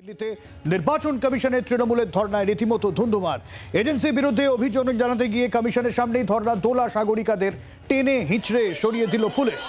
দিল্লিতে নির্বাচন কমিশনের তৃণমূলের ধর্নায় রীতিমতো ধুন্ধুমার। এজেন্সির বিরুদ্ধে অভিযোগ জানাতে গিয়ে কমিশনের সামনেই ধর্না দোলা সাগরিকাদের টেনে হিঁচড়ে সরিয়ে দিল পুলিশ।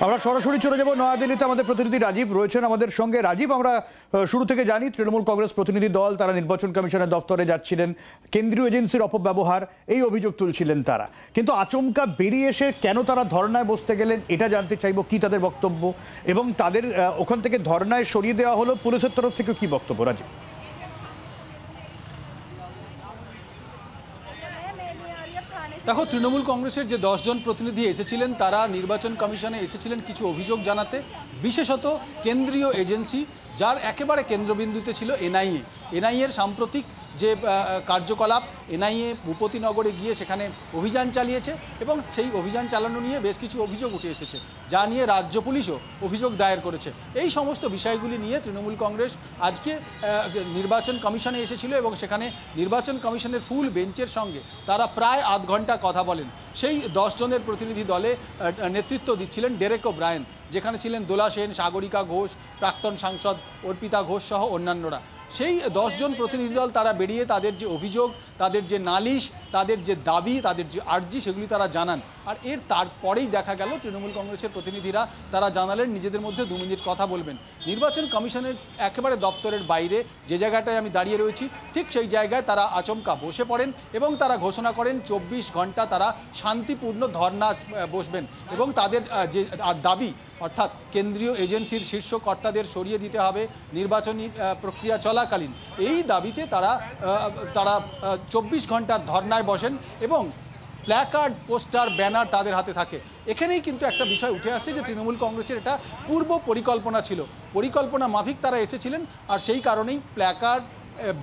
আমরা সরাসরি চলে যাব নয়াদিল্লিতে। আমাদের প্রতিনিধি রাজীব রয়েছেন আমাদের সঙ্গে। রাজীব, আমরা শুরু থেকে জানি তৃণমূল কংগ্রেস প্রতিনিধি দল তারা নির্বাচন কমিশনের দফতরে যাচ্ছিলেন, কেন্দ্রীয় এজেন্সির অপব্যবহার এই অভিযোগ তুলছিলেন তারা, কিন্তু আচমকা বেরিয়ে এসে কেন তারা ধর্নায় বসতে গেলেন এটা জানতে চাইব, কি তাদের বক্তব্য এবং তাদের ওখান থেকে ধর্নায় সরিয়ে দেওয়া হলো, পুলিশের তরফ থেকে কি বক্তব্য? রাজীব, দেখো, তৃণমূল কংগ্রেসের যে 10 জন প্রতিনিধি এসেছিলেন তারা নির্বাচন কমিশনে এসেছিলেন কিছু অভিযোগ জানাতে, বিশেষত কেন্দ্রীয় এজেন্সি যার একেবারে কেন্দ্রবিন্দুতে ছিল এনআইএর সাম্প্রতিক যে কার্যকলাপ, এনআইএ ভূপতিনগরে গিয়ে সেখানে অভিযান চালিয়েছে এবং সেই অভিযান চালানো নিয়ে বেশ কিছু অভিযোগ উঠে এসেছে, যা নিয়ে রাজ্য পুলিশও অভিযোগ দায়ের করেছে। এই সমস্ত বিষয়গুলি নিয়ে তৃণমূল কংগ্রেস আজকে নির্বাচন কমিশনে এসেছিল এবং সেখানে নির্বাচন কমিশনের ফুল বেঞ্চের সঙ্গে তারা প্রায় আধ ঘন্টা কথা বলেন। সেই 10 জনের প্রতিনিধি দলে নেতৃত্ব দিচ্ছিলেন ডেরেক ওব্রায়েন, যেখানে ছিলেন দোলা সেন, সাগরিকা ঘোষ, প্রাক্তন সাংসদ অর্পিতা ঘোষ সহ অন্যান্যরা। সেই 10 জন প্রতিনিধি দল তারা বেরিয়ে তাদের যে অভিযোগ, তাদের যে নালিশ, তাদের যে দাবি, তাদের যে আর্জি সেগুলি তারা জানান। আর তারপরেই দেখা গেল তৃণমূল কংগ্রেসের প্রতিনিধিরা তারা জানালেন নিজেদের মধ্যে 2 মিনিট কথা বলবেন। নির্বাচন কমিশনের একেবারে দপ্তরের বাইরে যে জায়গাটায় আমি দাঁড়িয়ে রয়েছি ঠিক সেই জায়গায় তারা আচমকা বসে পড়েন এবং তারা ঘোষণা করেন 24 ঘন্টা তারা শান্তিপূর্ণ ধর্না বসবেন এবং তাদের যে দাবি, অর্থাৎ কেন্দ্রীয় এজেন্সির শীর্ষ কর্তাদের সরিয়ে দিতে হবে নির্বাচনী প্রক্রিয়া চলাকালীন, এই দাবিতে তারা 24 ঘন্টার ধর্নায় বসেন এবং প্ল্যাকার্ড, পোস্টার, ব্যানার তাদের হাতে থাকে। এখানেই কিন্তু একটা বিষয় উঠে আসছে যে তৃণমূল কংগ্রেসের এটা পূর্ব পরিকল্পনা ছিল, পরিকল্পনা মাফিক তারা এসেছিলেন আর সেই কারণেই প্ল্যাকার্ড,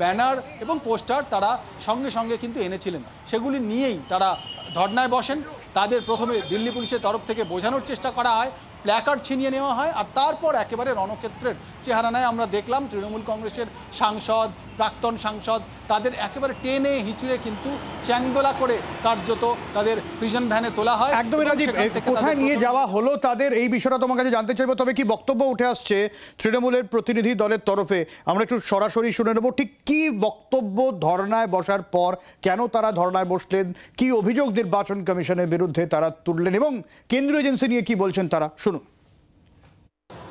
ব্যানার এবং পোস্টার তারা সঙ্গে সঙ্গে কিন্তু এনেছিলেন। সেগুলি নিয়েই তারা ধর্নায় বসেন। তাদের প্রথমে দিল্লি পুলিশের তরফ থেকে বোঝানোর চেষ্টা করা হয়, প্ল্যাকার্ড ছিনিয়ে নেওয়া হয় আর তারপর একেবারে রণক্ষেত্রের চেহারা নেয়। আমরা দেখলাম তৃণমূল কংগ্রেসের সাংসদ, প্রাক্তন সাংসদ তাদের একেবারে টেনে হিচড়ে কিন্তু চ্যাংদোলা করে কার্যত তাদের প্রিজন ভ্যানে তোলা হয়। একদমই রাজীব, কোথায় নিয়ে যাওয়া হলো তাদের এই বিষয়টা তোমার কাছে জানতে চাইবো। তবে কি বক্তব্য উঠে আসছে তৃণমূলের প্রতিনিধি দলের তরফে আমরা একটু সরাসরি শুনে নেব। ঠিক কি বক্তব্য ধর্নায় বসার পর, কেন তারা ধর্নায় বসলেন, কি অভিযোগ নির্বাচন কমিশনের বিরুদ্ধে তারা তুললেন এবং কেন্দ্রীয় এজেন্সি নিয়ে কি বলছেন তারা, শুনুন।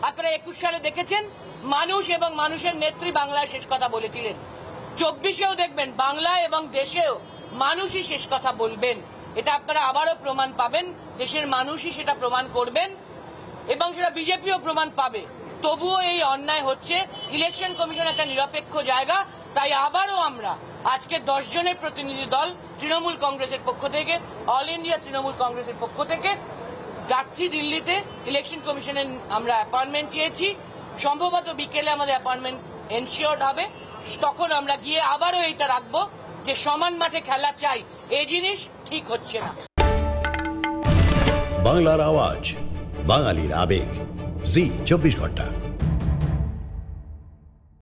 আপনারা 21 সালে দেখেছেন মানুষ এবং মানুষের নেত্রী বাংলায় শেষ কথা বলেছিলেন। 24-এও দেখবেন বাংলা এবং দেশেও মানুষই শেষ কথা বলবেন। এটা আপনারা আবারও প্রমাণ পাবেন, দেশের মানুষই সেটা প্রমাণ করবেন এবং সেটা বিজেপিও প্রমাণ পাবে। তবুও এই অন্যায় হচ্ছে। ইলেকশন কমিশন একটা নিরপেক্ষ জায়গা, তাই আবারও আমরা আজকে 10 জনের প্রতিনিধি দল তৃণমূল কংগ্রেসের পক্ষ থেকে, অল ইন্ডিয়া তৃণমূল কংগ্রেসের পক্ষ থেকে যাচ্ছি দিল্লিতে। ইলেকশন কমিশনের আমরা অ্যাপয়েন্টমেন্ট চেয়েছি, সম্ভবত বিকেলে আমাদের অ্যাপয়েন্টমেন্ট এনশিওর্ড হবে। তখন আমরা গিয়ে আবারও এইটা রাখবো যে সমান মাঠে খেলা চাই, এই জিনিস ঠিক হচ্ছে না। বাংলার আওয়াজ, বাঙালির আবেগ, জি 24 ঘন্টা।